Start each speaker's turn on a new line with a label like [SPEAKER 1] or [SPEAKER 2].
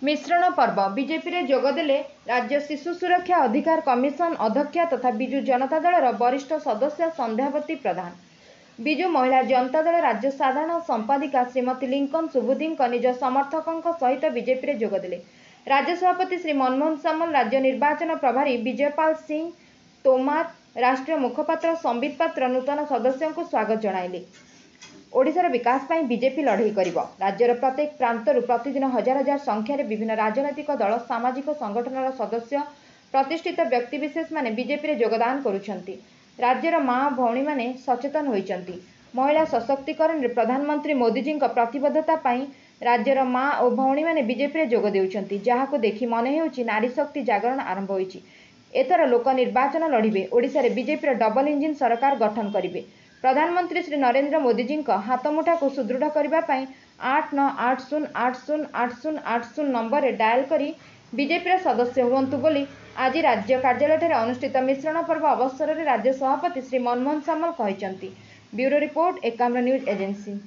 [SPEAKER 1] मिश्रण पर्व बीजेपी रे जोगदेले राज्य शिशु सुरक्षा अधिकार कमिशन अध्यक्ष तथा विजु जनता दल वरिष्ठ सदस्य संध्यावती प्रधान। विजु महिला जनता दल राज्य साधारण संपादिका श्रीमती लिंकन सुबुद्दी निज समर्थकों सहित बीजेपी रे जोगदेले। राज्य सभापति श्री मनमोहन सामल, राज्य निर्वाचन प्रभारी विजयपाल सिंह तोमार, राष्ट्रीय मुखपात्र संबित पात्र नूतन सदस्यों को स्वागत जणाइले। ओडिशार विकास ପାଇଁ बीजेपी लड़ाई करिବ। राज्यर प्रत्येक प्रांतरू प्रतिदिन हजार हजार संख्यार विभिन्न राजनैतिक दल, सामाजिक संगठनर सदस्य, प्रतिष्ठित व्यक्तिविशेष माने बीजेपी रे योगदान करुछंती। राज्यर माँ भौणी माने सचेतन होइछंती। महिला सशक्तिकरण रे प्रधानमंत्री मोदीजी प्रतिबद्धता ପାଇଁ राज्यर माँ और भौणी माने बीजेपी रे जोग देउछंती, जाहाको देखि मने हेउछि नारी शक्ति जागरण आरंभ होइछि। एथर लोक निर्वाचन लड़िबे। ओडिशा रे बीजेपी रे डबल इंजिन सरकार गठन करिवे। प्रधानमंत्री श्री नरेंद्र मोदीजी हाथमुठा को सुदृढ़ करने 8980808080 नंबर रे डायल करी बीजेपी सदस्य हुंतु बोली आज राज्य कार्यालय अनुष्ठित मिश्रण पर्व अवसर में राज्य सभापति श्री मनमोहन सामल कहते। Bureau report Ekamra news agency.